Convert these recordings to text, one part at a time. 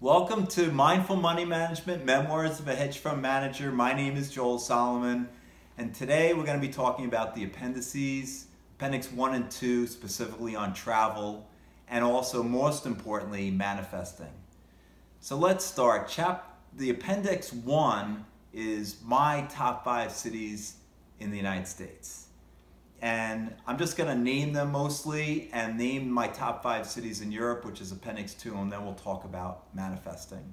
Welcome to Mindful Money Management, Memoirs of a Hedge Fund Manager. My name is Joel Solomon, and today we're going to be talking about the appendices, Appendix 1 and 2, specifically on travel, and also, most importantly, manifesting. So let's start. The Appendix 1 is my top 5 cities in the United States. And I'm just going to name them mostly and name my top 5 cities in Europe, which is Appendix 2, and then we'll talk about manifesting.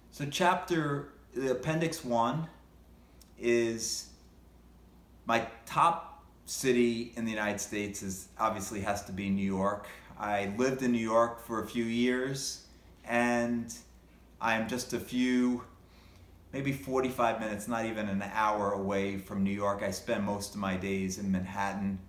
So the Appendix 1 is my top city in the United States obviously has to be New York. I lived in New York for a few years, and I'm just maybe 45 minutes, not even an hour away from New York. I spend most of my days in Manhattan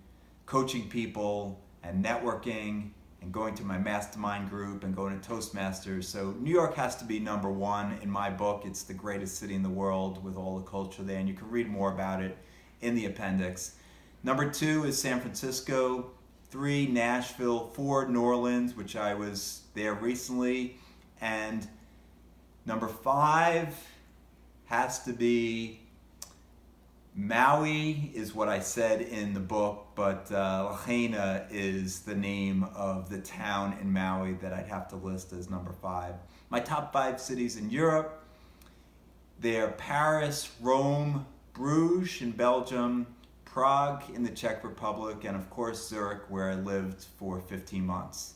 coaching people and networking and going to my mastermind group and going to Toastmasters. So New York has to be number one in my book. It's the greatest city in the world with all the culture there, and you can read more about it in the appendix. Number 2 is San Francisco, 3, Nashville, 4, New Orleans, which I was there recently, and number 5 has to be Maui, is what I said in the book, but Lahaina is the name of the town in Maui that I'd have to list as number 5. My top 5 cities in Europe, they're Paris, Rome, Bruges in Belgium, Prague in the Czech Republic, and of course Zurich, where I lived for 15 months.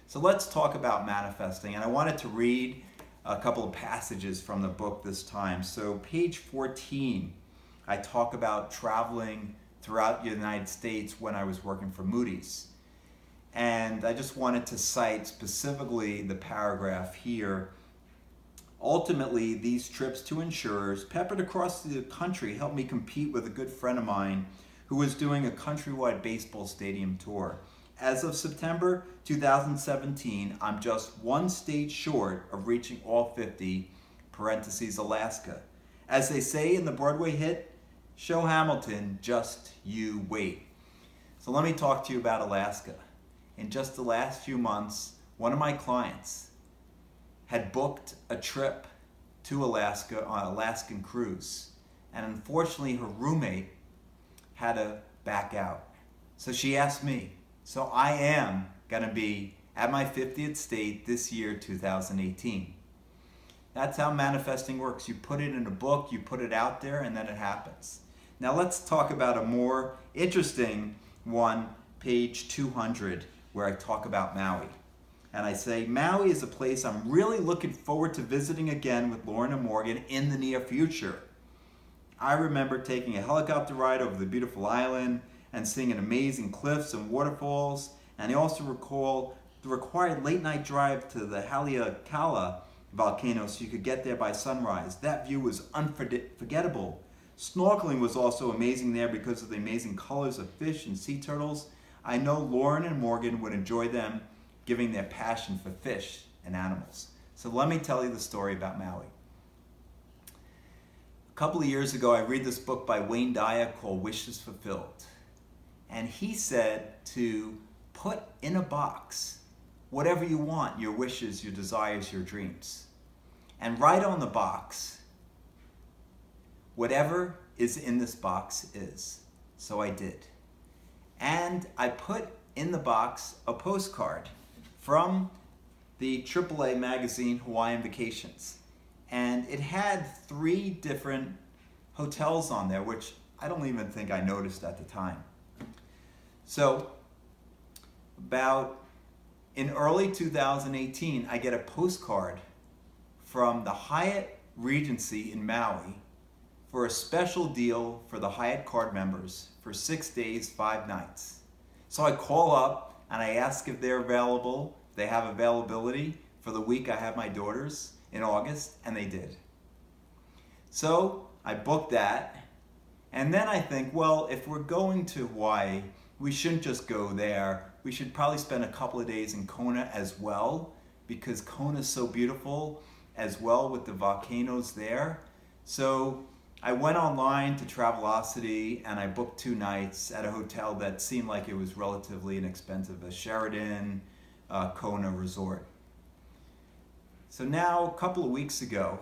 So let's talk about manifesting, and I wanted to read a couple of passages from the book this time. So page 14, I talk about traveling throughout the United States when I was working for Moody's. And I just wanted to cite specifically the paragraph here. Ultimately, these trips to insurers peppered across the country helped me compete with a good friend of mine who was doing a countrywide baseball stadium tour. As of September 2017, I'm just one state short of reaching all 50, parentheses Alaska. As they say in the Broadway hit, show Hamilton, just you wait. So let me talk to you about Alaska. In just the last few months, one of my clients had booked a trip to Alaska on an Alaskan cruise. And unfortunately, her roommate had to back out. So she asked me. So I am going to be at my 50th state this year, 2018. That's how manifesting works. You put it in a book, you put it out there, and then it happens. Now let's talk about a more interesting one, page 200, where I talk about Maui. And I say, Maui is a place I'm really looking forward to visiting again with Lauren and Morgan in the near future. I remember taking a helicopter ride over the beautiful island and seeing an amazing cliffs and waterfalls, and I also recall the required late night drive to the Haleakala volcano so you could get there by sunrise. That view was unforgettable. Snorkeling was also amazing there because of the amazing colors of fish and sea turtles. I know Lauren and Morgan would enjoy them giving their passion for fish and animals. So let me tell you the story about Maui. A couple of years ago, I read this book by Wayne Dyer called Wishes Fulfilled. And he said to put in a box whatever you want, your wishes, your desires, your dreams. And write on the box, whatever is in this box is. So I did. And I put in the box a postcard from the AAA magazine Hawaiian Vacations. And it had 3 different hotels on there, which I don't even think I noticed at the time. So, in early 2018, I get a postcard from the Hyatt Regency in Maui for a special deal for the Hyatt card members for 6 days, 5 nights. So I call up and I ask if they're available, if they have availability for the week I have my daughters in August, and they did. So I booked that, and then I think, well, if we're going to Hawaii, we shouldn't just go there. We should probably spend a couple of days in Kona as well, because Kona is so beautiful as well with the volcanoes there. So I went online to Travelocity and I booked 2 nights at a hotel that seemed like it was relatively inexpensive, a Sheraton Kona resort. So now, a couple of weeks ago,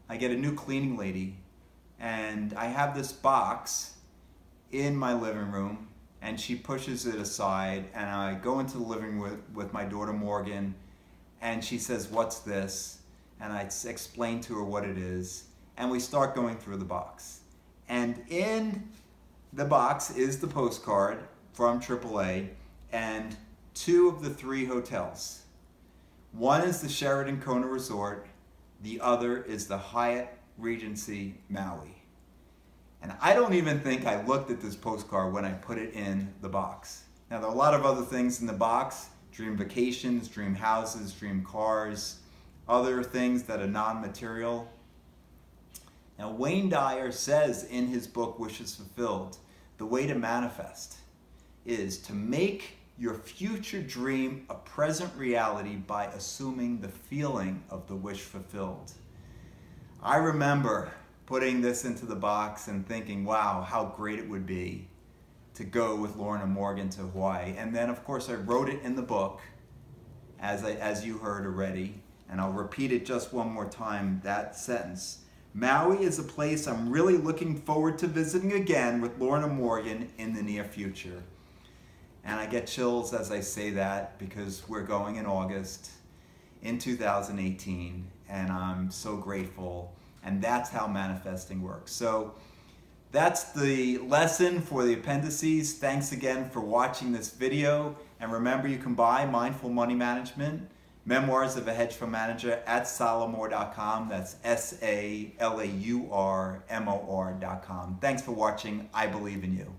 I get a new cleaning lady, and I have this box in my living room, and she pushes it aside, and I go into the living room with my daughter Morgan, and she says, "What's this?" And I explain to her what it is, and we start going through the box. And in the box is the postcard from AAA and 2 of the 3 hotels. One is the Sheraton Kona Resort, the other is the Hyatt Regency Maui. And I don't even think I looked at this postcard when I put it in the box. Now, there are a lot of other things in the box: dream vacations, dream houses, dream cars, other things that are non-material. Now, Wayne Dyer says in his book, Wishes Fulfilled, the way to manifest is to make your future dream a present reality by assuming the feeling of the wish fulfilled. I remember putting this into the box and thinking, wow, how great it would be to go with Lauren and Morgan to Hawaii. And then, of course, I wrote it in the book, as you heard already, and I'll repeat it just one more time, that sentence. Maui is a place I'm really looking forward to visiting again with Lauren and Morgan in the near future. And I get chills as I say that because we're going in August in 2018, and I'm so grateful. And that's how manifesting works. So that's the lesson for the appendices. Thanks again for watching this video. And remember, you can buy Mindful Money Management, Memoirs of a Hedge Fund Manager at salamour.com. That's SALAURMOR.com. Thanks for watching. I believe in you.